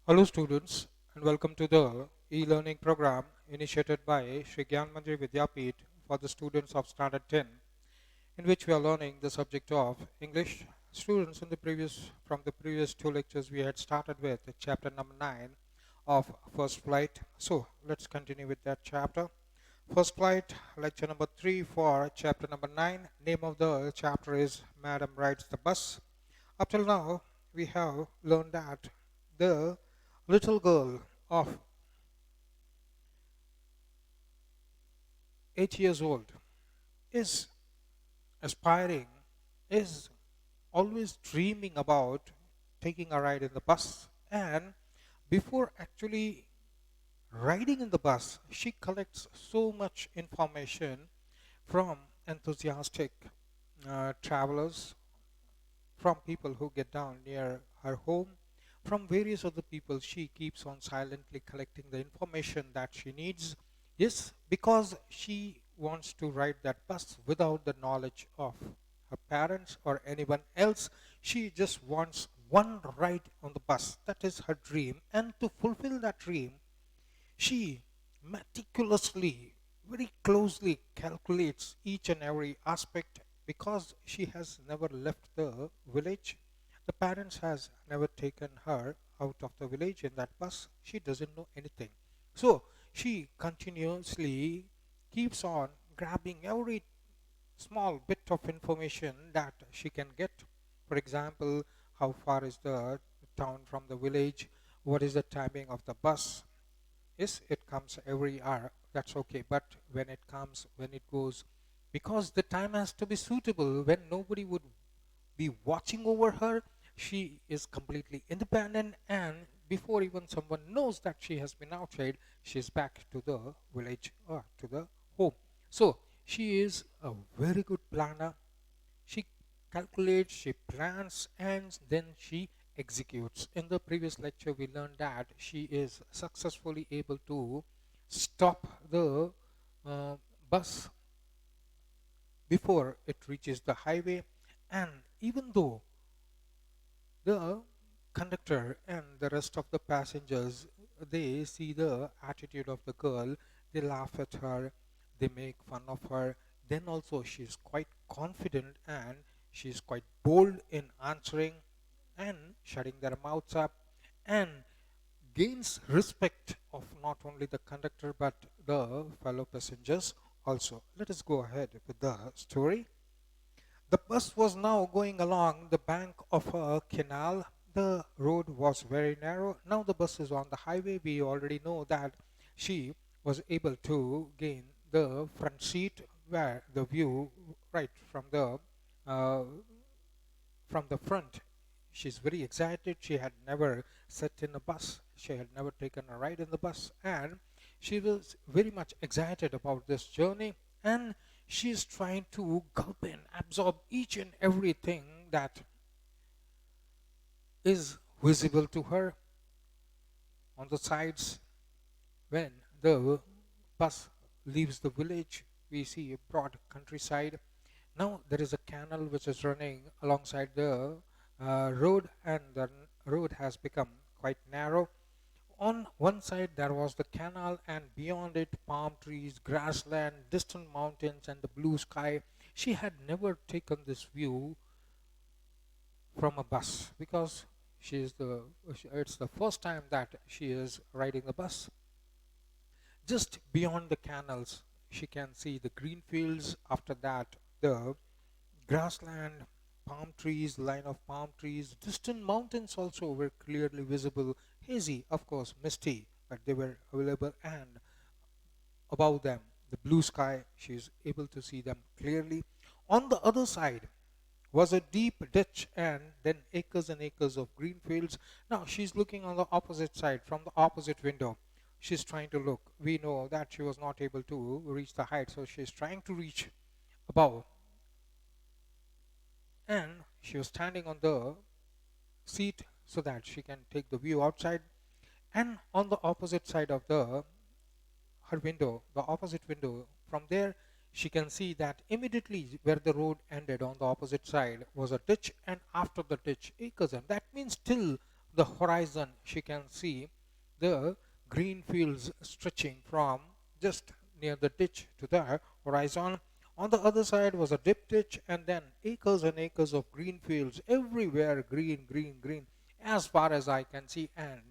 Hello students and welcome to the e-learning program initiated by Shri Gyanmanjari Vidyapeeth for the students of Standard 10, in which we are learning the subject of English. Students, from the previous two lectures we had started with chapter number 9 of First Flight. So let's continue with that chapter. First Flight, lecture number 3 for chapter number 9. Name of the chapter is Madam Rides the Bus. Up till now, we have learned that the little girl of 8 years old is aspiring, is always dreaming about taking a ride in the bus. And before actually riding in the bus, she collects so much information from enthusiastic travelers, from people who get down near her home, from various other people. She keeps on silently collecting the information that she needs. Yes, because she wants to ride that bus without the knowledge of her parents or anyone else. She just wants one ride on the bus. That is her dream. And to fulfill that dream, she meticulously, very closely calculates each and every aspect because she has never left the village. The parents has never taken her out of the village in that bus. She doesn't know anything. So she continuously keeps on grabbing every small bit of information that she can get. For example, how far is the town from the village? What is the timing of the bus? Yes, it comes every hour. That's okay. But when it comes, when it goes, because the time has to be suitable when nobody would be watching over her, she is completely independent. And before even someone knows that she has been outside, she's back to the village or to the home. So she is a very good planner. She calculates, she plans, and then she executes. In the previous lecture, we learned that she is successfully able to stop the uh, bus before it reaches the highway. And even though the conductor and the rest of the passengers, they see the attitude of the girl, they laugh at her, they make fun of her. Then also she's quite confident and she's quite bold in answering and shutting their mouths up, and gains respect of not only the conductor but the fellow passengers also. Let us go ahead with the story. The bus was now going along the bank of a canal. The road was very narrow. Now the bus is on the highway. We already know that she was able to gain the front seat where the view right uh, from the front. She's very excited. She had never sat in a bus. She had never taken a ride in the bus, and she was very much excited about this journey. And she's trying to gulp in, absorb each and everything that is visible to her on the sides. When the bus leaves the village, we see a broad countryside. Now there is a canal which is running alongside the road, and the road has become quite narrow. On one side there was the canal, and beyond it palm trees, grassland, distant mountains, and the blue sky. She had never taken this view from a bus because it's the first time that she is riding the bus. Just beyond the canals, she can see the green fields. After that, the grassland, palm trees, line of palm trees, distant mountains also were clearly visible, hazy, of course, misty, but they were available, and above them, the blue sky, she is able to see them clearly. On the other side was a deep ditch and then acres and acres of green fields. Now she's looking on the opposite side from the opposite window. She's trying to look. We know that she was not able to reach the height, so she's trying to reach above, and she was standing on the seat so that she can take the view outside. And on the opposite side of the her window, the opposite window, from there she can see that immediately where the road ended on the opposite side was a ditch, and after the ditch acres, and that means still the horizon. She can see the green fields stretching from just near the ditch to the horizon. On the other side was a dip ditch, and then acres and acres of green fields, everywhere green, green, green, as far as I can see. And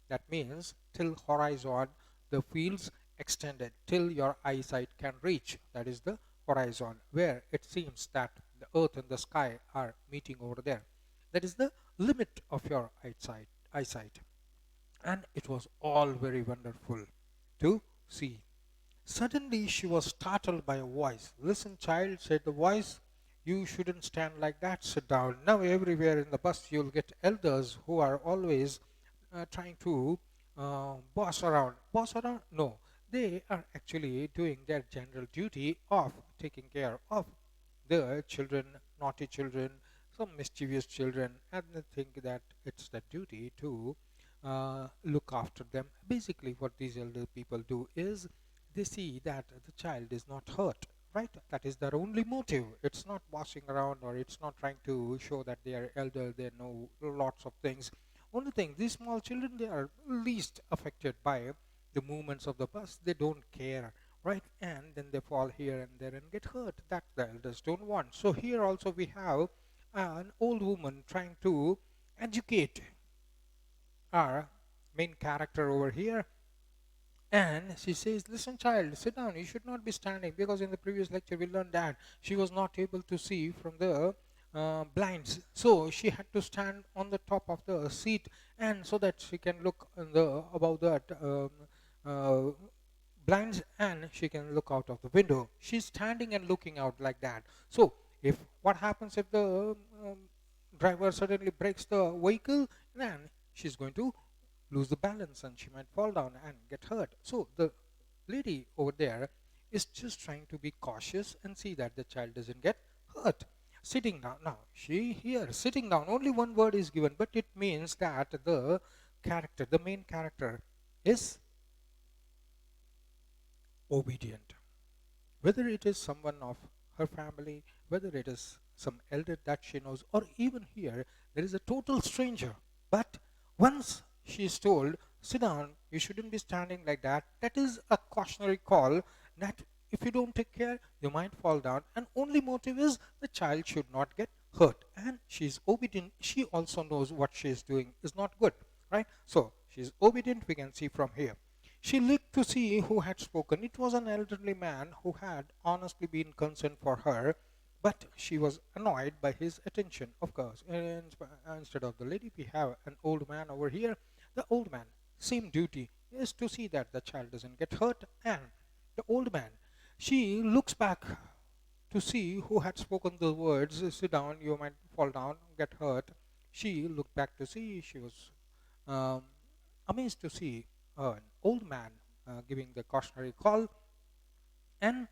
that means till horizon, the fields extended till your eyesight can reach. That is the horizon, where it seems that the earth and the sky are meeting over there. That is the limit of your eyesight. And it was all very wonderful to see. Suddenly she was startled by a voice. "Listen, child," said the voice, "you shouldn't stand like that. Sit down. Now, everywhere in the bus, you'll get elders who are always trying to boss around. Boss around? No. They are actually doing their general duty of taking care of the children, naughty children, some mischievous children, and they think that it's their duty to look after them. Basically, what these elder people do is they see that the child is not hurt, right? That is their only motive. It's not bossing around, or it's not trying to show that they are elder, they know lots of things. Only thing, these small children, they are least affected by the movements of the bus. They don't care, right? And then they fall here and there and get hurt. That the elders don't want. So here also we have an old woman trying to educate our main character over here. And she says, "Listen, child, sit down. You should not be standing," because in the previous lecture we learned that she was not able to see from the blinds. So she had to stand on the top of the seat, and so that she can look in the above that uh, blinds, and she can look out of the window. She's standing and looking out like that. So if what happens if the driver suddenly breaks the vehicle, then she's going to lose the balance and she might fall down and get hurt. So the lady over there is just trying to be cautious and see that the child doesn't get hurt. Sitting down. Now, she here, sitting down, only one word is given, but it means that the character, the main character, is obedient. Whether it is someone of her family, whether it is some elder that she knows, or even here, there is a total stranger. But once she is told, "Sit down, you shouldn't be standing like that," that is a cautionary call that if you don't take care, you might fall down. And only motive is the child should not get hurt. And she is obedient. She also knows what she is doing is not good, right? So she is obedient, we can see from here. She looked to see who had spoken. It was an elderly man who had honestly been concerned for her, but she was annoyed by his attention, of course. Instead of the lady, we have an old man over here. The old man, same duty, is to see that the child doesn't get hurt. And the old man, she looks back to see who had spoken the words, "Sit down, you might fall down, get hurt." She looked back to see, she was um, amazed to see an old man giving the cautionary call, and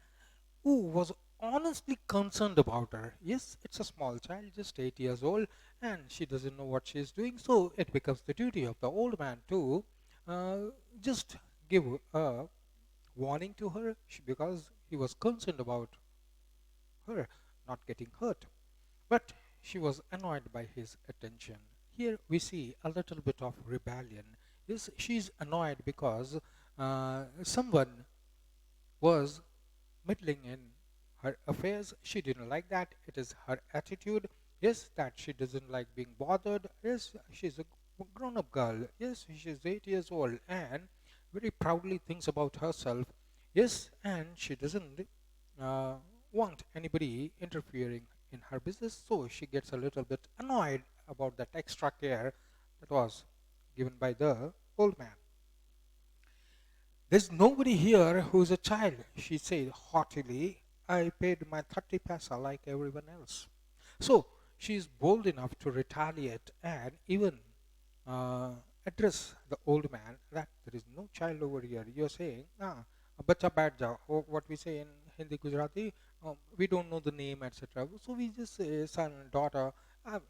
who was honestly concerned about her. Yes, it's a small child, just 8 years old, and she doesn't know what she's doing, so it becomes the duty of the old man to uh, just give a warning to her, because he was concerned about her not getting hurt. But she was annoyed by his attention. Here we see a little bit of rebellion. Yes, she's annoyed because someone was meddling in her affairs. She didn't like that. It is her attitude. Yes, that she doesn't like being bothered. Yes, she's a grown-up girl. Yes, she's 8 years old and very proudly thinks about herself. Yes, and she doesn't uh, want anybody interfering in her business, so she gets a little bit annoyed about that extra care that was given by the old man. "There's nobody here who's a child," she said haughtily. "I paid my 30 paisa like everyone else." So she is bold enough to retaliate and even uh, address the old man that there is no child over here. You're saying, bacha baith jao, or what we say in Hindi Gujarati, we don't know the name, etc. So we just say son, daughter.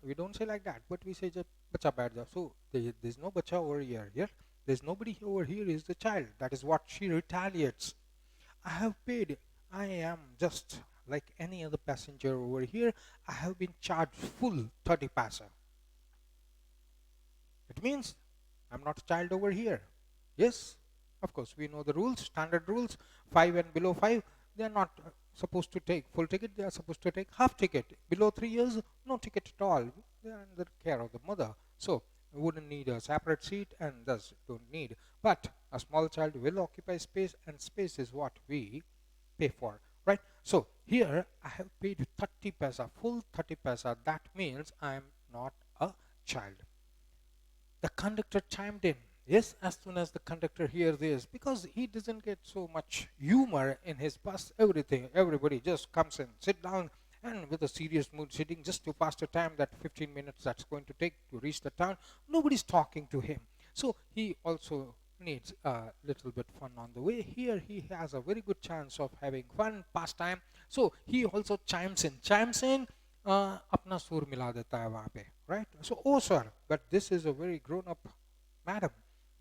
We don't say like that, but we say just bacha baith jao. So there's no bacha over here. Yeah? There's nobody over here is the child. That is what she retaliates. "I have paid. I am just like any other passenger over here. I have been charged full 30 paisa." It means I'm not a child over here. Yes, of course, we know the rules, standard rules. 5 and below 5, they are not supposed to take full ticket, they are supposed to take half ticket. Below 3 years, no ticket at all. They are under care of the mother. So, we wouldn't need a separate seat and thus don't need. But a small child will occupy space, and space is what we pay for, right? So, here I have paid 30 paisa, full 30 paisa. That means I am not a child. The conductor chimed in. Yes, as soon as the conductor hears this, because he doesn't get so much humor in his bus, everybody just comes and sit down and with a serious mood sitting just to pass the time, that 15 minutes that's going to take to reach the town. Nobody's talking to him. So he also needs a little bit fun on the way. Here he has a very good chance of having fun, pastime. So he also chimes in, अपना सुर मिला देता है वहाँ पे, right? So, oh sir, but this is a very grown-up madam.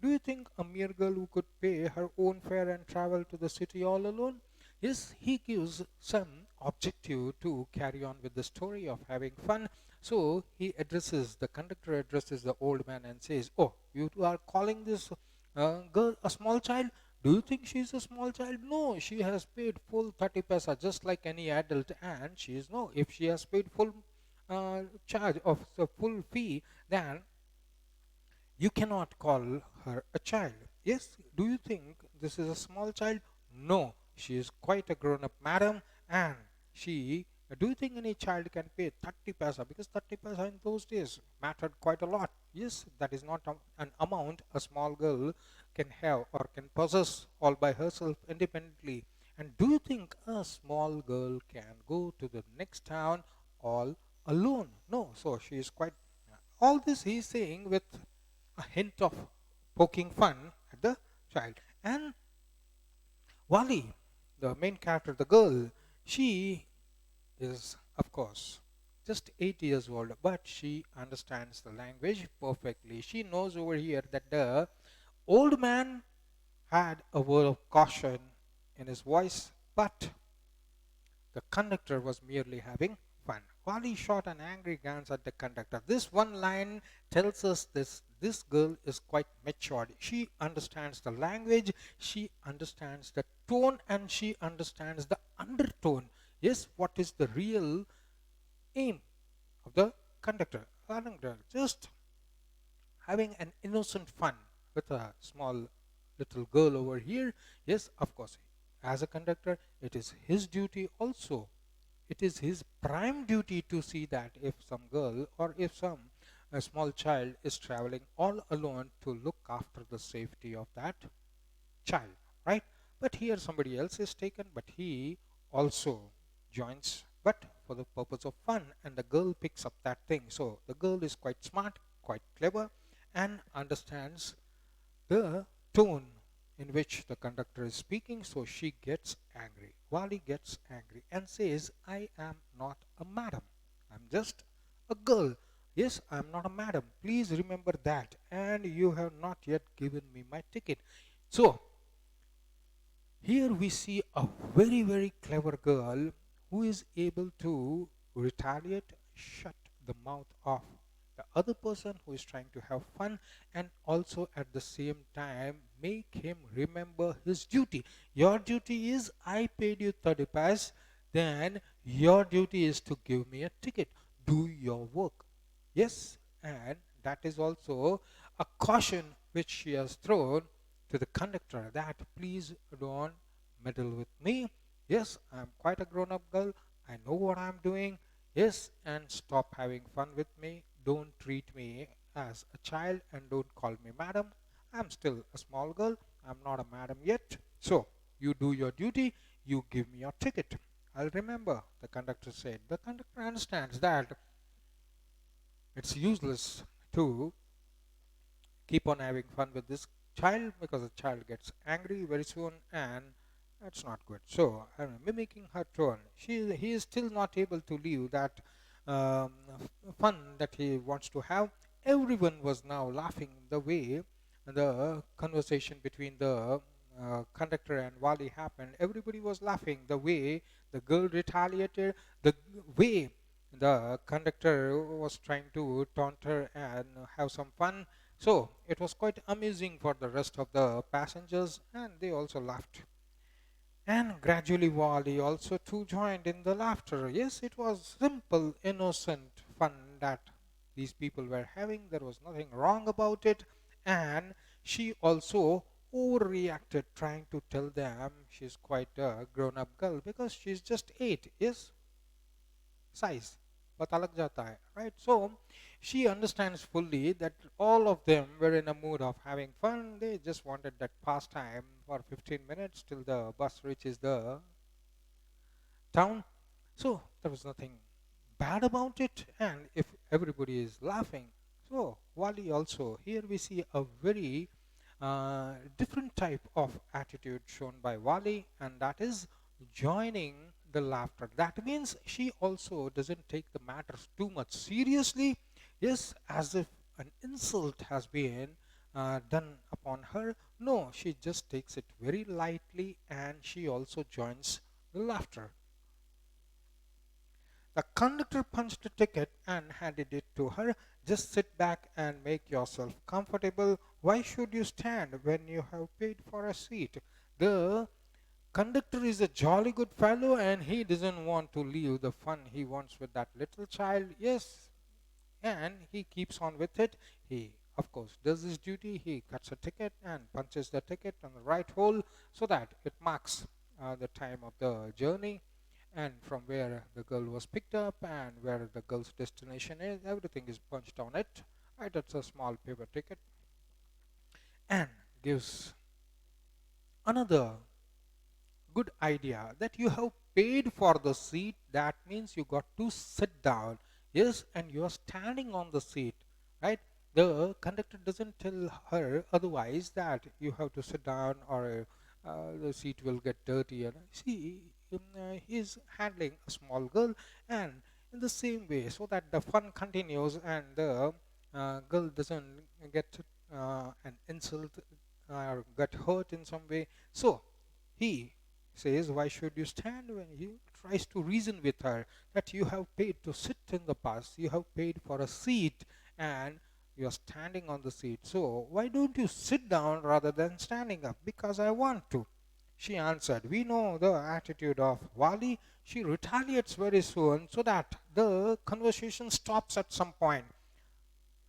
Do you think a mere girl who could pay her own fare and travel to the city all alone? Yes, he gives some objective to carry on with the story of having fun. So the conductor addresses the old man and says, "Oh, you are calling this girl a small child? Do you think she's a small child? No, she has paid full 30 paisa just like any adult, and she is no. If she has paid full charge of the full fee, then you cannot call her a child. Yes, do you think this is a small child? No, she is quite a grown up madam, and she. Do you think any child can pay 30 paisa? Because 30 paisa in those days mattered quite a lot. Yes, that is not an amount a small girl can have or can possess all by herself independently. And do you think a small girl can go to the next town all alone? No, so she is quite. All this he is saying with a hint of poking fun at the child. And Wali, the main character, the girl, she is, of course, just 8 years old, but she understands the language perfectly. She knows over here that the old man had a word of caution in his voice, but the conductor was merely having fun. Wally shot an angry glance at the conductor. This one line tells us this girl is quite matured. She understands the language, she understands the tone, and she understands the undertone. Yes, what is the real aim of the conductor? Just having an innocent fun with a small little girl over here. Yes, of course, as a conductor, it is his duty also. It is his prime duty to see that if some girl or if some a small child is traveling all alone, to look after the safety of that child, right? But here somebody else is taken, but he also joins, but for the purpose of fun, and the girl picks up that thing. So the girl is quite smart, quite clever, and understands the tone in which the conductor is speaking, so she gets angry. Wali gets angry and says, I am not a madam. I'm just a girl. Yes, I'm not a madam. Please remember that. And you have not yet given me my ticket. So, here we see a very, very clever girl who is able to retaliate, shut the mouth of the other person who is trying to have fun, and also at the same time make him remember his duty. Your duty is I paid you 30 paise, then your duty is to give me a ticket. Do your work. Yes, and that is also a caution which she has thrown to the conductor, that please don't meddle with me. Yes, I'm quite a grown up girl. I know what I'm doing. Yes, and stop having fun with me. Don't treat me as a child and don't call me madam. I'm still a small girl. I'm not a madam yet. So, you do your duty. You give me your ticket. I'll remember, the conductor said. The conductor understands that it's useless to keep on having fun with this child, because the child gets angry very soon, and that's not good. So, mimicking her tone, he is still not able to leave that um, fun that he wants to have. Everyone was now laughing the way the conversation between the conductor and Wali happened. Everybody was laughing the way the girl retaliated, the way the conductor was trying to taunt her and have some fun. So it was quite amusing for the rest of the passengers, and they also laughed. And gradually Wally also too joined in the laughter. Yes, it was simple, innocent fun that these people were having. There was nothing wrong about it. And she also overreacted, trying to tell them she's quite a grown up girl because she's just 8. Yes, size but alag jata hai, right? So she understands fully that all of them were in a mood of having fun. They just wanted that pastime for 15 minutes till the bus reaches the town. So there was nothing bad about it, and if everybody is laughing, so Wali also, here we see a very different type of attitude shown by Wali, and that is joining the laughter. That means she also doesn't take the matters too much seriously. Yes, as if an insult has been done upon her. No, she just takes it very lightly, and she also joins the laughter. The conductor punched a ticket and handed it to her. Just sit back and make yourself comfortable. Why should you stand when you have paid for a seat? The conductor is a jolly good fellow and he doesn't want to leave the fun he wants with that little child. Yes, and he keeps on with it. He, of course, does his duty. He cuts a ticket and punches the ticket on the right hole so that it marks the time of the journey and from where the girl was picked up and where the girl's destination is. Everything is punched on it. Right, it's a small paper ticket and gives another good idea that you have paid for the seat. That means you got to sit down. Yes, and you are standing on the seat, right? The conductor doesn't tell her otherwise that you have to sit down or the seat will get dirty. And see, he's handling a small girl, and in the same way, so that the fun continues and the girl doesn't get an insult or get hurt in some way. So he says, why should you stand? When he tries to reason with her that you have paid to sit in the bus, you have paid for a seat, and you are standing on the seat. So why don't you sit down rather than standing up? Because I want to. She answered. We know the attitude of Wali. She retaliates very soon so that the conversation stops at some point.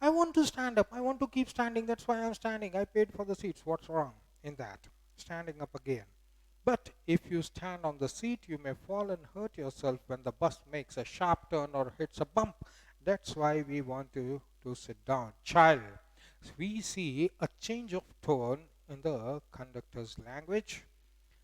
I want to stand up. I want to keep standing. That's why I'm standing. I paid for the seats. What's wrong in that? Standing up again. But if you stand on the seat, you may fall and hurt yourself when the bus makes a sharp turn or hits a bump. That's why we want you to sit down. Child, we see a change of tone in the conductor's language.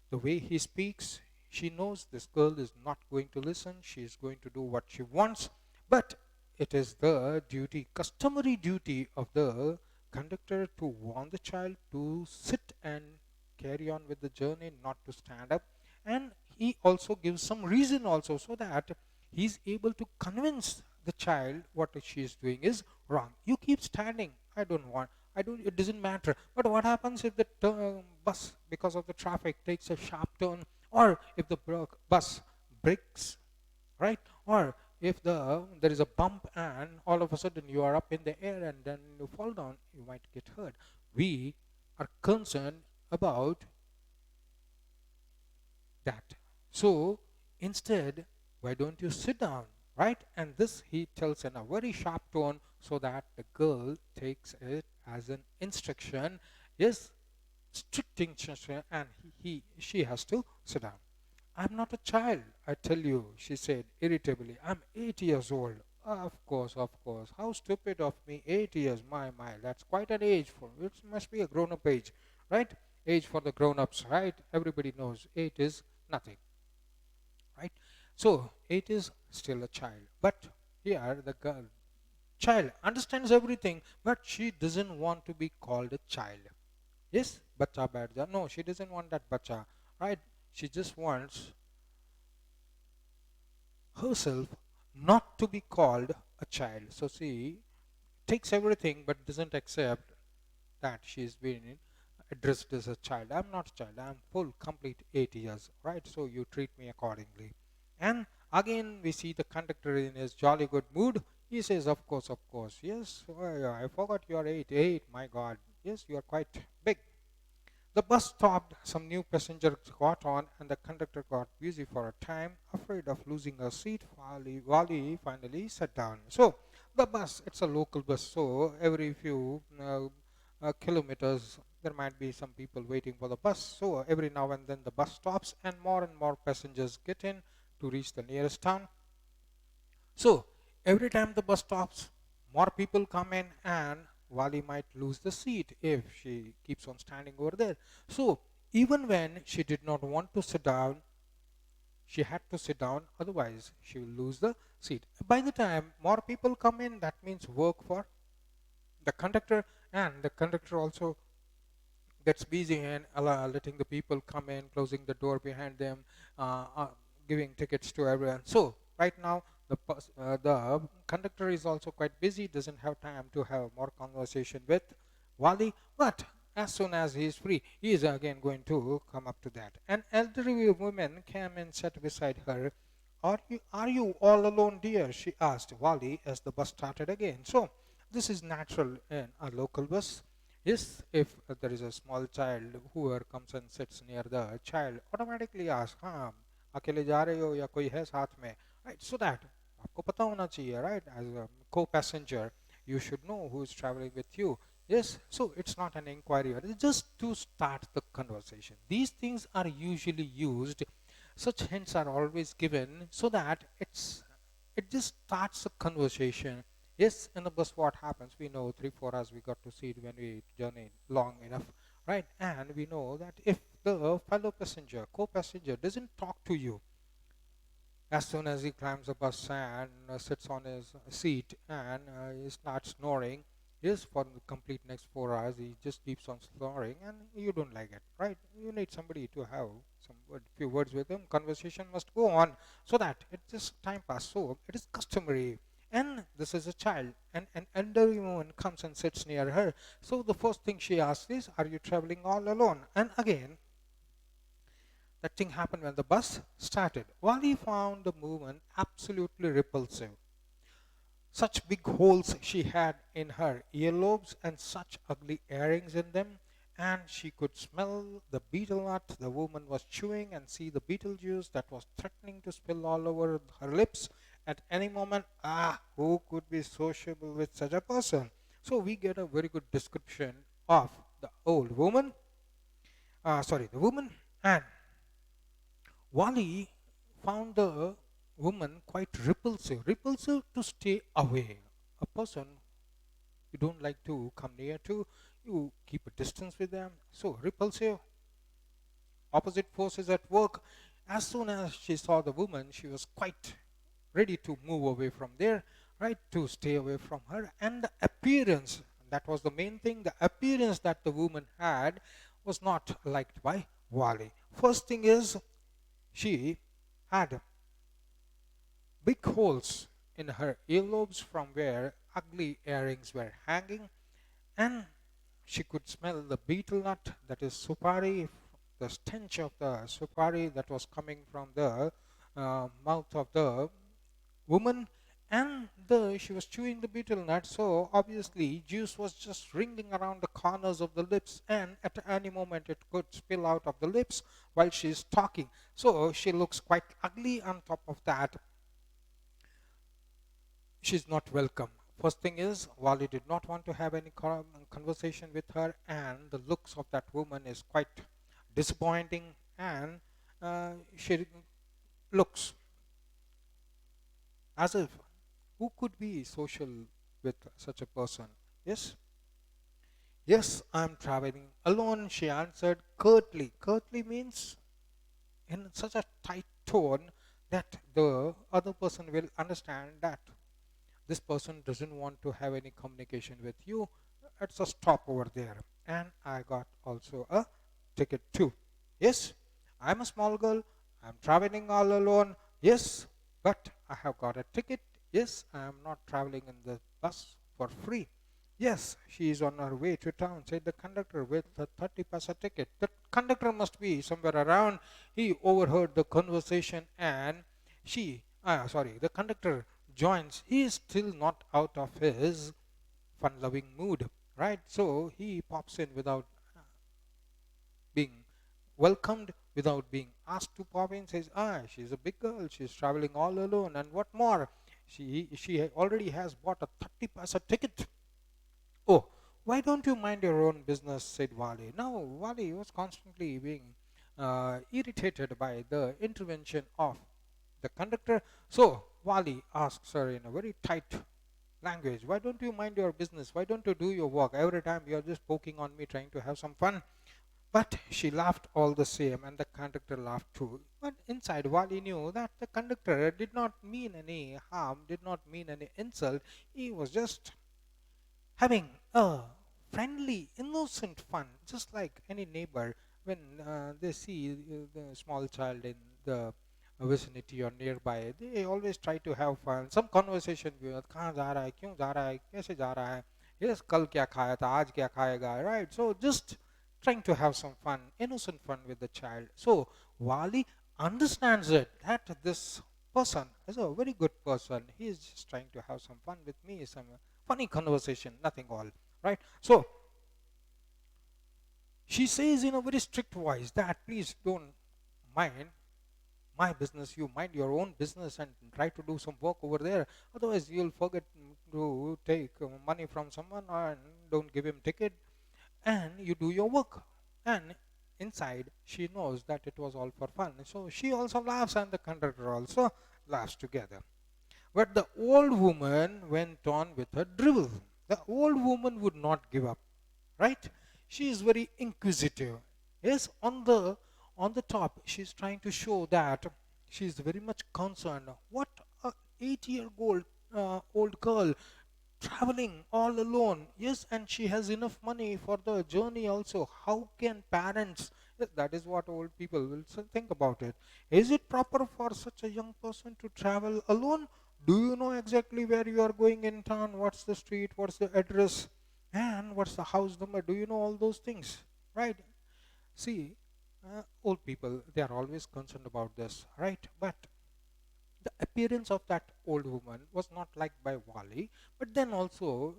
The way he speaks, she knows this girl is not going to listen. She is going to do what she wants. But it is the duty, customary duty of the conductor to warn the child to sit and carry on with the journey, not to stand up. And he also gives some reason also so that he's able to convince the child what she is doing is wrong. You keep standing. I don't want. I don't. It doesn't matter. But what happens if the bus, because of the traffic, takes a sharp turn, or if the bus breaks, right? Or if there is a bump and all of a sudden you are up in the air and then you fall down, you might get hurt. We are concerned about that. So instead, why don't you sit down, right? And this he tells in a very sharp tone so that the girl takes it as an instruction. Yes, strict instruction, and she has to sit down. I'm not a child, I tell you, she said irritably. I'm 8 years old. Of course, of course. How stupid of me. 8 years, my. That's quite an age for it. Must be a grown up age, right? Age for the grown ups, right? Everybody knows 8 is nothing, right? So 8 is still a child. But here the girl, child, understands everything, but she doesn't want to be called a child. Yes, bacha baith ja. No, she doesn't want that bacha, right? She just wants herself not to be called a child. So she takes everything but doesn't accept that she's been addressed as a child. I'm not a child. I'm full, complete 8 years, right? So you treat me accordingly. And again, we see the conductor in his jolly good mood. He says, of course, of course. Yes, yeah, I forgot you are 8. 8, my God. Yes, you are quite big. The bus stopped, some new passengers got on, and the conductor got busy for a time, afraid of losing a seat. Wally finally sat down. So, the bus, it's a local bus, so every few kilometers there might be some people waiting for the bus. So, every now and then the bus stops, and more passengers get in to reach the nearest town. So every time the bus stops, more people come in, and Wali might lose the seat if she keeps on standing over there. So even when she did not want to sit down, she had to sit down, otherwise she will lose the seat. By the time more people come in, that means work for the conductor, and the conductor also gets busy and letting the people come in, closing the door behind them, giving tickets to everyone. So right now the conductor is also quite busy, doesn't have time to have more conversation with Wali, but as soon as he is free, he is again going to come up to that. An elderly woman came and sat beside her. Are you all alone, dear? She asked Wali as the bus started again. So this is natural in a local bus. Yes, if there is a small child, whoever comes and sits near the child automatically asks, हाँ अकेले जा रहे हो या कोई है साथ में, right? So that आपको पता होना चाहिए, right? As a co-passenger, you should know who is traveling with you. Yes, so it's not an inquiry, it's just to start the conversation. These things are usually used, such hints are always given so that it just starts a conversation. Yes, in the bus, what happens? We know 3 4 hours we got to see it when we journey long enough, right? And we know that if the fellow passenger, co-passenger, doesn't talk to you as soon as he climbs the bus and sits on his seat and he starts snoring, yes, for the complete next 4 hours, he just keeps on snoring, and you don't like it, right? You need somebody to have few words with him. Conversation must go on so that it just time pass. So it is customary. And this is a child, and an elderly woman comes and sits near her. So the first thing she asks is, "Are you traveling all alone?" And again, that thing happened when the bus started. Wally found the movement absolutely repulsive. Such big holes she had in her earlobes and such ugly earrings in them, and she could smell the betel nut the woman was chewing and see the betel juice that was threatening to spill all over her lips at any moment. Ah, who could be sociable with such a person? So we get a very good description of the old woman, the woman, and Wally found the woman quite repulsive. Repulsive to stay away. A person you don't like to come near to, you keep a distance with them. So repulsive, opposite forces at work. As soon as she saw the woman, she was quite ready to move away from there, right? To stay away from her. And the appearance, that was the main thing, the appearance that the woman had was not liked by Wally. First thing is, she had big holes in her earlobes from where ugly earrings were hanging, and she could smell the betel nut, that is supari, the stench of the supari that was coming from the mouth of the woman, and she was chewing the betel nut, so obviously juice was just ringing around the corners of the lips, and at any moment it could spill out of the lips while she's talking. So she looks quite ugly. On top of that, she's not welcome. First thing is, Wally did not want to have any conversation with her, and the looks of that woman is quite disappointing, and she looks as if who could be social with such a person? Yes, yes, I'm traveling alone, she answered curtly. Curtly means in such a tight tone that the other person will understand that this person doesn't want to have any communication with you. It's a stop over there. And I got also a ticket too. Yes, I'm a small girl. I'm traveling all alone. Yes, but I have got a ticket. Yes, I am not traveling in the bus for free. Yes, she is on her way to town, said the conductor with the 30 paisa ticket. The conductor must be somewhere around. He overheard the conversation, and the conductor joins, he is still not out of his fun-loving mood, right? So he pops in without being welcomed, without being asked to pop in, says, she's a big girl, she's traveling all alone, and what more? She already has bought a 30 paisa ticket. Oh, why don't you mind your own business, said Wali. Now, Wali was constantly being irritated by the intervention of the conductor. So, Wali asks her in a very tight language, why don't you mind your business? Why don't you do your work? Every time you're just poking on me, trying to have some fun. But she laughed all the same, and the conductor laughed too. But inside, Wali knew that the conductor did not mean any harm, did not mean any insult. He was just having a friendly, innocent fun, just like any neighbor when they see the small child in the vicinity or nearby. They always try to have fun. Some conversation with कहाँ जा रहा है, क्यों जा रहा है, कैसे जा रहा है, yes, कल क्या खाया था, आज क्या खाएगा, right? So just trying to have some fun, innocent fun with the child. So Wali understands it that this person is a very good person. He is just trying to have some fun with me, some funny conversation, nothing all, right? So she says in a very strict voice that please don't mind my business, you mind your own business and try to do some work over there. Otherwise, you'll forget to take money from someone and don't give him ticket, and you do your work. And inside, she knows that it was all for fun. So she also laughs, and the conductor also laughs together. But the old woman went on with her drivel. The old woman would not give up, right? She is very inquisitive. Yes, on the top, she's trying to show that she is very much concerned. What a 8-year-old old girl traveling all alone. Yes, and she has enough money for the journey also. How can parents? Yes, that is what old people will think about it. Is it proper for such a young person to travel alone? Do you know exactly where you are going in town? What's the street? What's the address? And what's the house number? Do you know all those things? Right? See, old people, they are always concerned about this, right? But the appearance of that old woman was not liked by Wali, but then also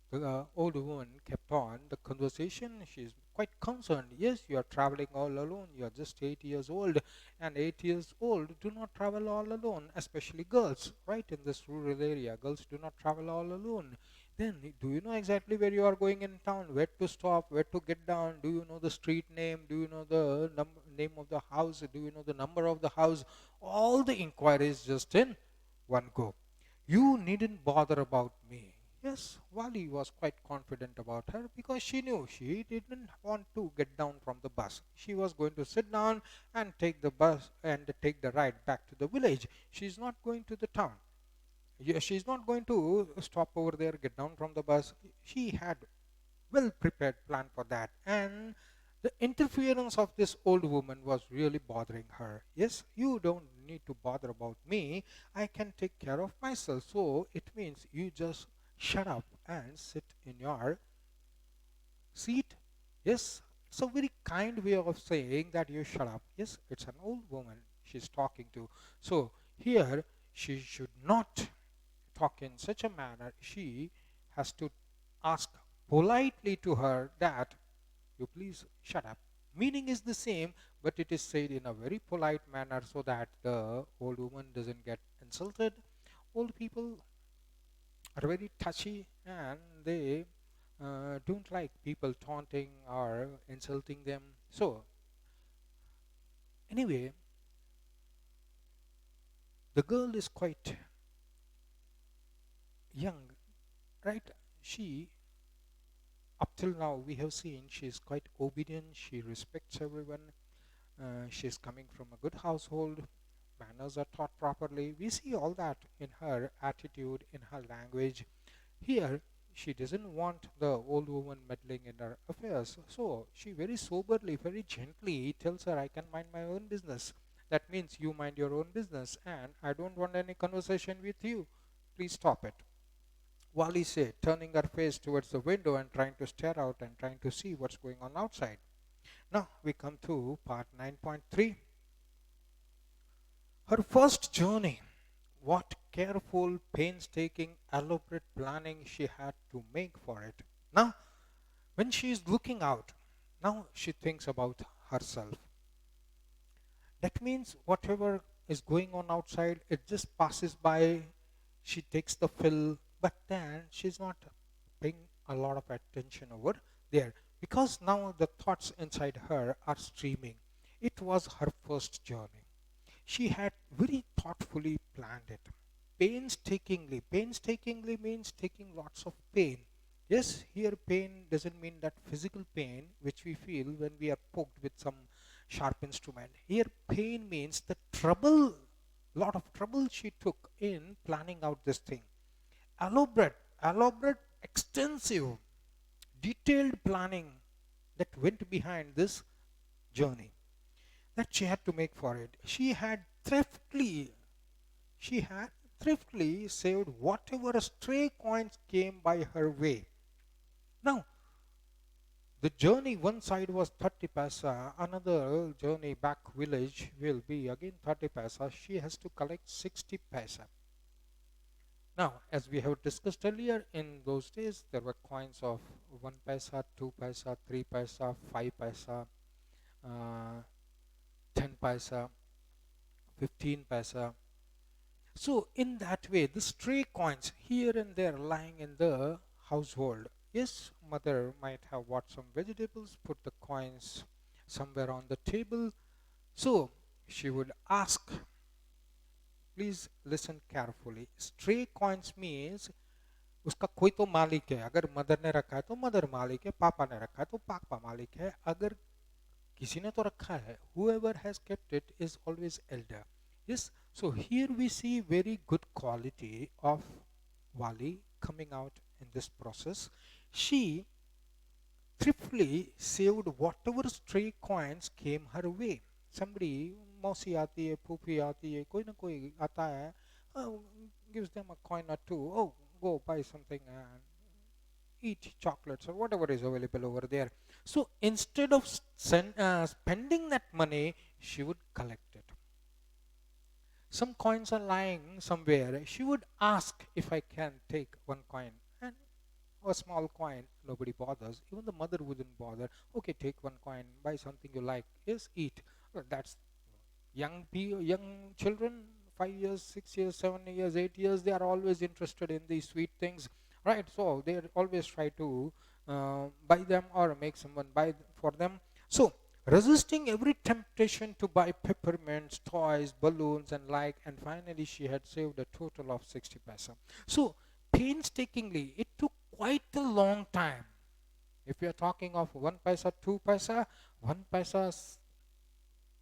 the old woman kept on the conversation. She's quite concerned. Yes, you are traveling all alone. You are just 8 years old, and 8 years old do not travel all alone, especially girls, right? In this rural area, girls do not travel all alone. Then, do you know exactly where you are going in town? Where to stop? Where to get down? Do you know the street name? Do you know the name of the house? Do you know the number of the house? All the inquiries just in one go. You needn't bother about me. Yes, Wali was quite confident about her because she knew she didn't want to get down from the bus. She was going to sit down and take the bus and take the ride back to the village. She's not going to the town. Yeah, she's not going to stop over there, get down from the bus. She had well prepared plan for that, and the interference of this old woman was really bothering her. Yes, you don't need to bother about me, I can take care of myself. So it means you just shut up and sit in your seat. Yes, it's a very kind way of saying that you shut up. Yes, it's an old woman she's talking to. So here she should not talk in such a manner. She has to ask politely to her that you please shut up. Meaning is the same, but it is said in a very polite manner so that the old woman doesn't get insulted. Old people are very touchy, and they don't like people taunting or insulting them. So, anyway, the girl is quite young, right? She, up till now, we have seen she is quite obedient, she respects everyone, she is coming from a good household, manners are taught properly. We see all that in her attitude, in her language. Here, she doesn't want the old woman meddling in her affairs. So, she very soberly, very gently tells her, I can mind my own business. That means you mind your own business, and I don't want any conversation with you. Please stop it. Wali said, turning her face towards the window and trying to stare out and trying to see what's going on outside. Now, we come to part 9.3. Her first journey. what careful, painstaking, elaborate planning she had to make for it. Now, when she is looking out, now she thinks about herself. That means whatever is going on outside, it just passes by. She takes the fill, but then she's not paying a lot of attention over there because now the thoughts inside her are streaming. It was her first journey. She had very thoughtfully planned it. Painstakingly. Painstakingly means taking lots of pain. Yes, here pain doesn't mean that physical pain which we feel when we are poked with some sharp instrument. Here pain means the trouble, lot of trouble she took in planning out this thing. Elaborate, extensive, detailed planning that went behind this journey that she had to make for it. She had thriftily saved whatever stray coins came by her way. Now, the journey one side was 30 paisa, another journey back village will be again 30 paisa. She has to collect 60 paisa. Now, as we have discussed earlier, in those days there were coins of 1 paisa, 2 paisa, 3 paisa, 5 paisa, 10 paisa, 15 paisa. So in that way, the stray coins here and there lying in the household. Yes, mother might have bought some vegetables, put the coins somewhere on the table. So she would ask, please listen carefully. Stray coins means उसका कोई तो मालिक है. अगर mother ने रखा है तो मदर मालिक है, पापा ने रखा है तो पापा मालिक है. अगर किसी ने तो रखा है, whoever has kept it is always elder. Yes, so here we see very good quality of Wali coming out in this process. She thriftily saved whatever stray coins came her way. Somebody, मौसी आती है, फूफी आती है, कोई ना कोई आता है, gives them a coin or two. Oh, go buy something and eat chocolates or whatever is available over there. So instead of spending that money, she would collect it. Some coins are lying somewhere. She would ask if I can take one coin. And a small coin, nobody bothers. Even the mother wouldn't bother. Okay, take one coin, buy something you like. Yes, eat. Well, that's young children, 5 years, 6 years, 7 years, 8 years, they are always interested in these sweet things, right? So they always try to buy them or make someone buy for them. So resisting every temptation to buy peppermints, toys, balloons and like, and finally she had saved a total of 60 paisa. So painstakingly, it took quite a long time. If you are talking of 1 paisa, 2 paisa, 1 paisa,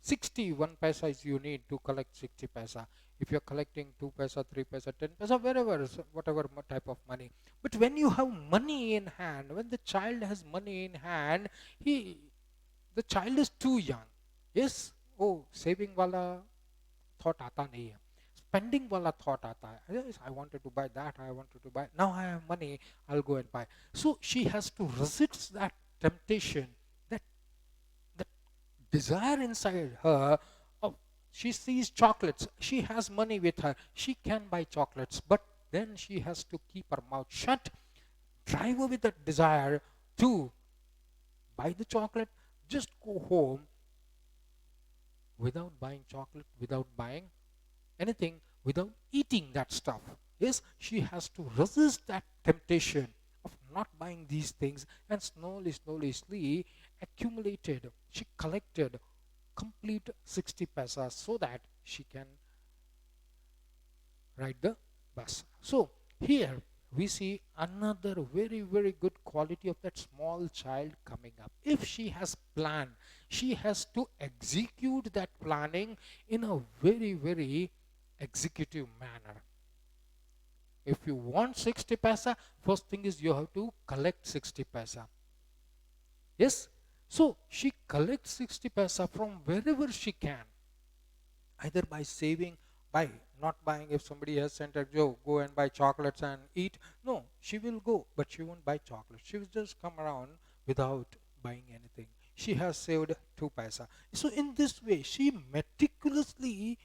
61 paisa is you need to collect 60 paisa. If you're collecting 2 paisa, 3 paisa, 10 paisa, wherever, whatever type of money. But when you have money in hand, when the child has money in hand, the child is too young. Yes, oh, saving wala thought aata nahi hai. Spending wala thought aata hai. Yes, I wanted to buy that, I wanted to buy. Now I have money, I'll go and buy. So she has to resist that temptation, that desire inside her. Oh, she sees chocolates. She has money with her. She can buy chocolates, but then she has to keep her mouth shut, drive away that desire to buy the chocolate, just go home without buying chocolate, without buying anything, without eating that stuff. Yes, she has to resist that temptation of not buying these things, and slowly accumulated. She collected complete 60 paisa so that she can ride the bus. So here we see another very good quality of that small child coming up. If she has planned, she has to execute that planning in a very executive manner. If you want 60 paisa, first thing is you have to collect 60 paisa. Yes, so she collects 60 paisa from wherever she can, either by saving, by not buying. If somebody has sent her, Joe, go and buy chocolates and eat, no, she will go, but she won't buy chocolates. She will just come around without buying anything. She has saved 2 paisa. So in this way, she meticulously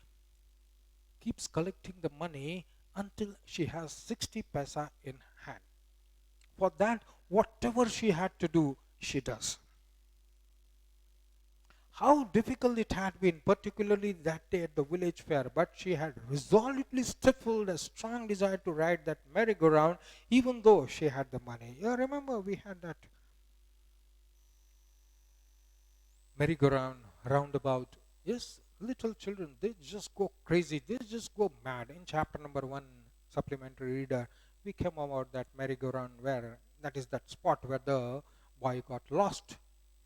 keeps collecting the money until she has 60 paisa in hand. For that, whatever she had to do, she does. How difficult it had been, particularly that day at the village fair, but she had resolutely stifled a strong desire to ride that merry-go-round, even though she had the money. You remember we had that merry-go-round, roundabout. Yes, little children, they just go crazy. They just go mad. In chapter number 1, supplementary reader, we came about that merry-go-round where, that is that spot where the boy got lost.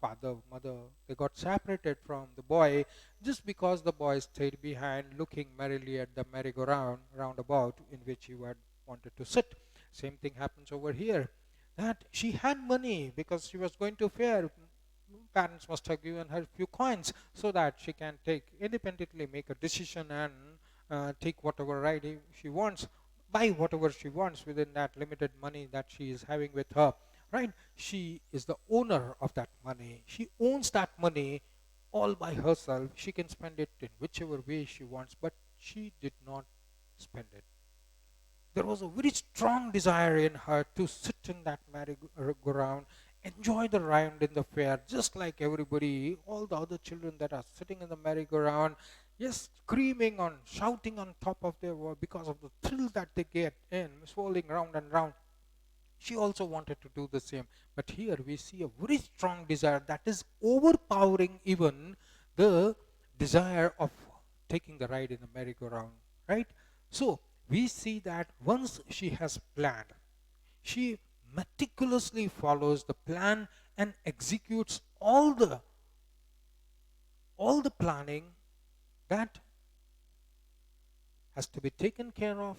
Father, mother, they got separated from the boy just because the boy stayed behind looking merrily at the merry-go-round roundabout in which he had wanted to sit. Same thing happens over here. That she had money because she was going to fair. Parents must have given her a few coins so that she can take independently make a decision and take whatever ride she wants, buy whatever she wants within that limited money that she is having with her, right? She is the owner of that money. She owns that money all by herself. She can spend it in whichever way she wants, but she did not spend it. There was a very strong desire in her to sit in that merry-go-round, enjoy the round in the fair, just like everybody, all the other children that are sitting in the merry-go-round, yes, screaming on, shouting on top of their voice because of the thrill that they get in swirling round and round. She also wanted to do the same. But here we see a very strong desire that is overpowering even the desire of taking the ride in the merry-go-round, right? So we see that once she has planned, she meticulously follows the plan and executes all the planning that has to be taken care of.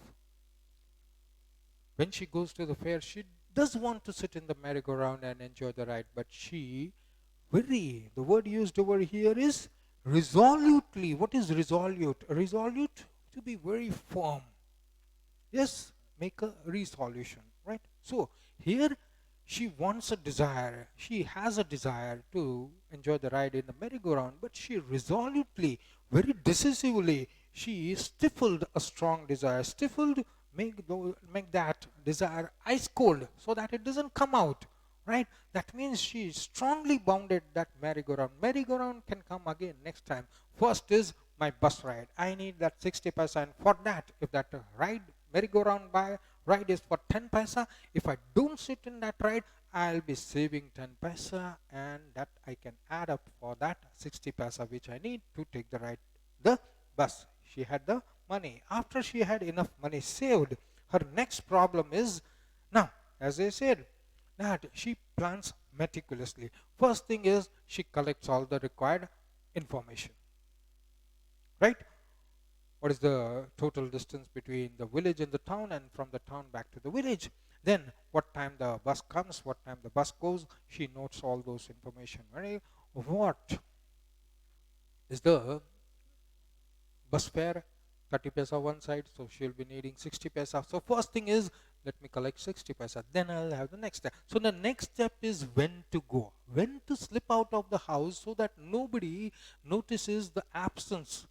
When she goes to the fair, she does want to sit in the merry-go-round and enjoy the ride, but the word used over here is resolutely. What is resolute? Resolute, to be very firm. Yes, make a resolution, right? So here she wants a desire. She has a desire to enjoy the ride in the merry-go-round, but she resolutely, very decisively, she stifled a strong desire. Stifled, make that desire ice cold so that it doesn't come out, right? That means she strongly bounded that merry-go-round. Merry-go-round can come again next time. First is my bus ride. I need that 60%. For that, if that merry-go-round ride is for 10 paisa, if I don't sit in that ride, I'll be saving 10 paisa, and that I can add up for that 60 paisa which I need to take the bus. She had the money. After she had enough money saved, her next problem is, now, as I said, that she plans meticulously. First thing is she collects all the required information, right? What is the total distance between the village and the town, and from the town back to the village? Then what time the bus comes, what time the bus goes, she notes all those information. Right? What is the bus fare? 30 paisa one side, so she'll be needing 60 paisa. So first thing is, let me collect 60 paisa. Then I'll have the next step. So the next step is when to go, when to slip out of the house so that nobody notices the absence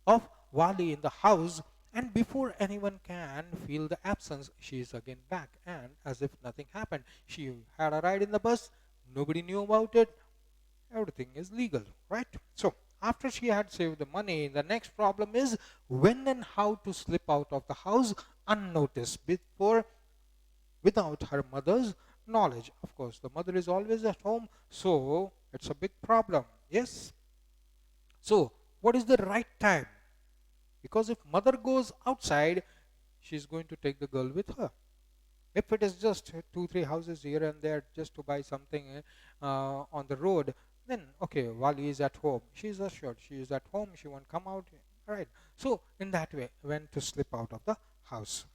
of Wali in the house, and before anyone can feel the absence, she is again back, and as if nothing happened. She had a ride in the bus, nobody knew about it, everything is legal, right? So after she had saved the money, the next problem is when and how to slip out of the house unnoticed without her mother's knowledge. Of course, the mother is always at home, so it's a big problem. Yes. So what is the right time? Because if mother goes outside, she's going to take the girl with her. If it is just 2-3 houses here and there just to buy something on the road, then okay, Wali is at home. She is assured she is at home. She won't come out. Right. So in that way, when to slip out of the house.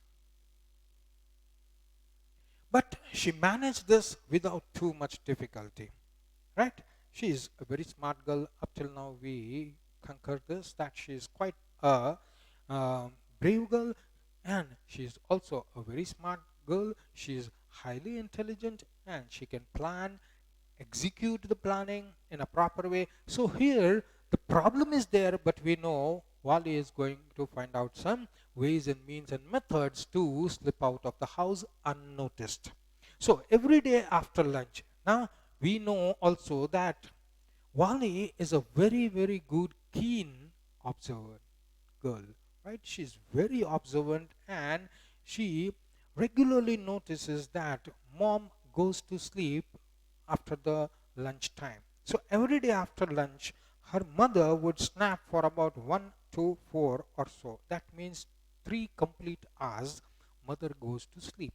But she managed this without too much difficulty. Right? She is a very smart girl. Up till now, we conquered this, that she is quite a brave girl, and she is also a very smart girl. She is highly intelligent, and she can plan, execute the planning in a proper way. So here, the problem is there, but we know Wally is going to find out some ways and means and methods to slip out of the house unnoticed. So every day after lunch, now we know also that Wally is a very, very good, keen observer girl, right? She's very observant and she regularly notices that mom goes to sleep after the lunch time. So every day after lunch, her mother would snap for about 1 to 4 or so. That means 3 complete hours. Mother goes to sleep.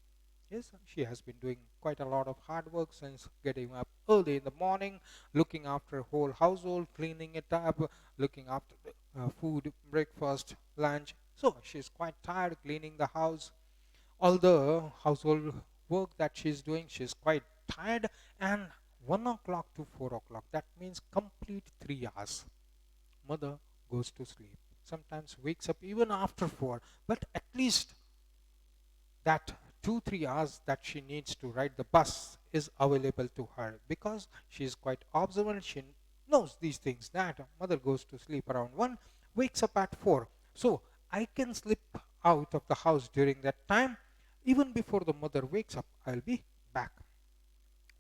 Yes, she has been doing quite a lot of hard work since getting up early in the morning, looking after whole household, cleaning it up, looking after the food, breakfast, lunch. So she's quite tired cleaning the house. All the household work that she's doing, she's quite tired. And 1 o'clock to 4 o'clock, that means complete 3 hours. Mother goes to sleep. Sometimes wakes up even after 4, but at least that 2 3 hours that she needs to ride the bus is available to her because she is quite observant. She knows these things that mother goes to sleep around 1, wakes up at 4. So I can slip out of the house during that time. Even before the mother wakes up, I'll be back.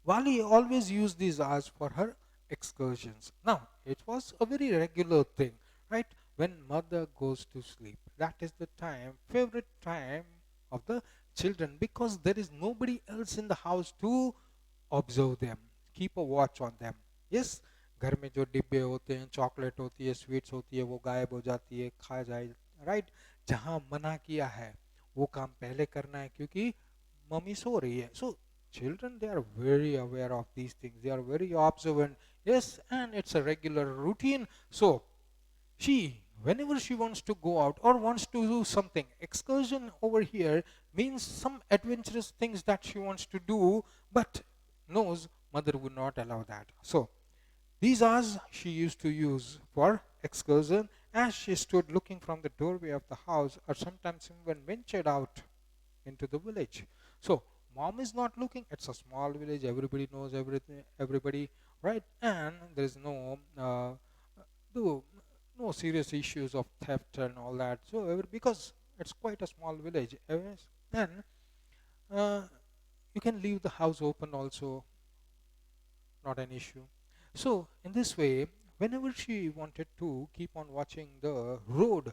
Wali always used these hours for her excursions. Now, it was a very regular thing, right? When mother goes to sleep, that is the time, favorite time of the children because there is nobody else in the house to observe them, keep a watch on them. Yes, घर में जो डिब्बे होते हैं, chocolate होती है, sweets होती है, वो गायब हो जाती है, खा जाए, राइट? जहां मना किया है वो काम पहले करना है क्योंकि मम्मी सो रही है. So children, they are very aware of these things, they are very observant. Yes, and it's a regular routine. So she, whenever she wants to go out or wants to do something, excursion over here means some adventurous things that she wants to do, but knows mother would not allow that. So these hours she used to use for excursion as she stood looking from the doorway of the house or sometimes even ventured out into the village. So mom is not looking. It's a small village. Everybody knows everything. Everybody, right? And there is no, no serious issues of theft and all that. So because it's quite a small village, then uh, you can leave the house open also, not an issue. So in this way, whenever she wanted to keep on watching the road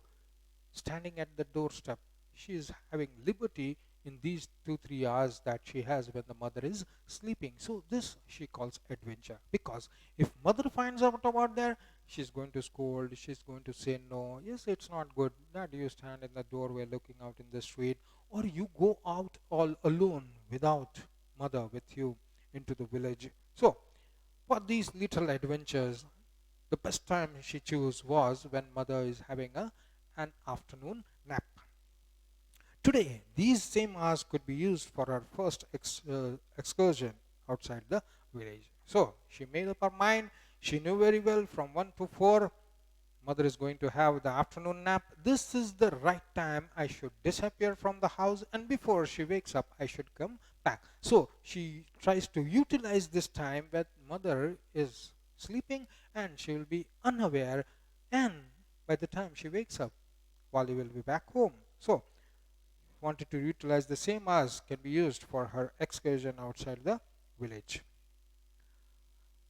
standing at the doorstep, she is having liberty in these 2 3 hours that she has when the mother is sleeping. So this she calls adventure because if mother finds out about there, she's going to scold, she's going to say no. Yes, it's not good that you stand in the doorway looking out in the street, or you go out all alone without mother with you into the village. So for these little adventures, the best time she chose was when mother is having an afternoon nap. Today, these same hours could be used for her first excursion outside the village. So she made up her mind. She knew very well from 1 to 4, mother is going to have the afternoon nap. This is the right time I should disappear from the house, and before she wakes up, I should come back. So she tries to utilize this time when mother is sleeping and she will be unaware, and by the time she wakes up, Wally will be back home. So wanted to utilize the same hours can be used for her excursion outside the village.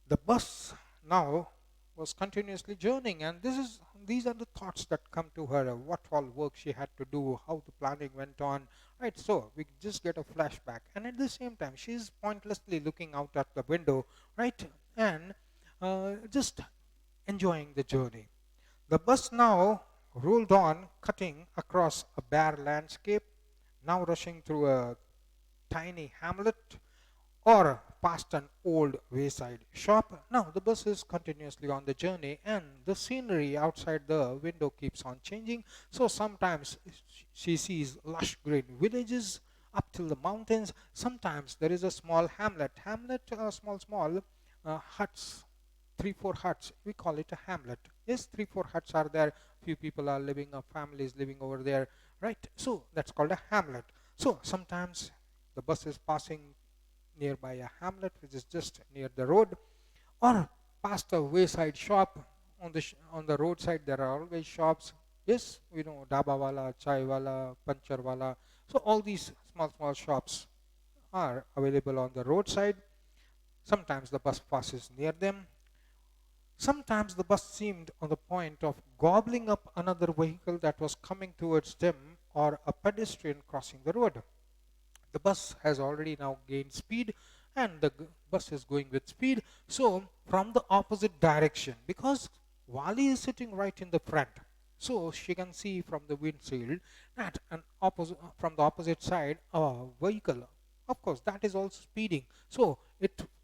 The bus now was continuously journeying, and these are the thoughts that come to her, what all work she had to do, how the planning went on, right? So we just get a flashback, and at the same time she is pointlessly looking out at the window, right? And just enjoying the journey. The bus now rolled on, cutting across a bare landscape, now rushing through a tiny hamlet or past an old wayside shop. Now the bus is continuously on the journey and the scenery outside the window keeps on changing. So sometimes she sees lush green villages up till the mountains. Sometimes there is a small small huts, 3 4 huts. We call it a hamlet. Yes, 3 4 huts are there. Few people are living, families living over there, right? So that's called a hamlet. So sometimes the bus is passing nearby a hamlet which is just near the road, or past a wayside shop. On the roadside there are always shops. Yes, we know daba wala, chai wala, panchar wala. So all these small shops are available on the roadside. Sometimes the bus passes near them. Sometimes the bus seemed on the point of gobbling up another vehicle that was coming towards them or a pedestrian crossing the road. The bus has already now gained speed and the bus is going with speed. So from the opposite direction, because Wali is sitting right in the front, so she can see from the windshield that an opposite from the opposite side a vehicle, of course, that is also speeding. So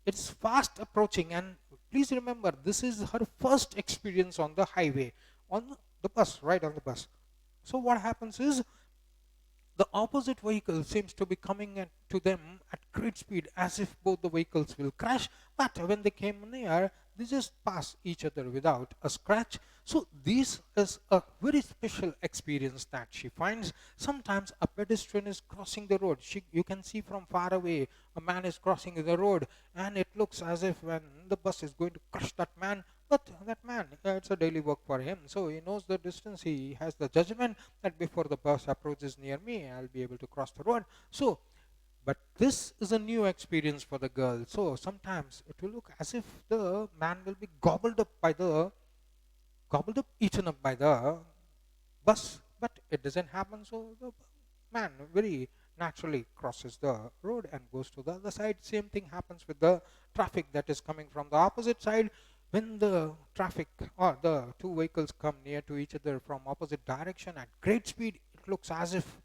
it's fast approaching, and please remember this is her first experience on the highway, on the bus, right on the bus. So what happens is the opposite vehicle seems to be coming to them at great speed as if both the vehicles will crash, but when they came near, they just pass each other without a scratch. So this is a very special experience that she finds. Sometimes a pedestrian is crossing the road. You can see from far away a man is crossing the road, and it looks as if when the bus is going to crush that man, but that man, it's a daily work for him. So he knows the distance. He has the judgment that before the bus approaches near me, I'll be able to cross the road. So, but this is a new experience for the girl. So sometimes it will look as if the man will be eaten up by the bus, but it doesn't happen. So the man very naturally crosses the road and goes to the other side. Same thing happens with the traffic that is coming from the opposite side. When the traffic or the two vehicles come near to each other from opposite direction at great speed, it looks as if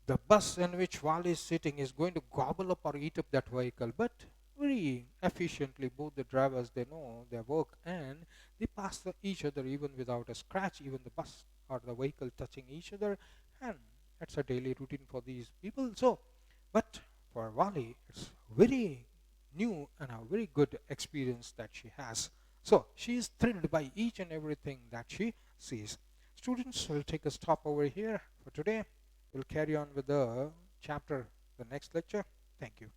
the bus in which Wally is sitting is going to gobble up or eat up that vehicle, but very efficiently both the drivers, they know their work and they pass each other even without a scratch, even the bus or the vehicle touching each other, and it's a daily routine for these people. So, but for Wally, it's very new and a very good experience that she has. So she is thrilled by each and everything that she sees. Students, will take a stop over here for today. We'll carry on with the chapter, the next lecture. Thank you.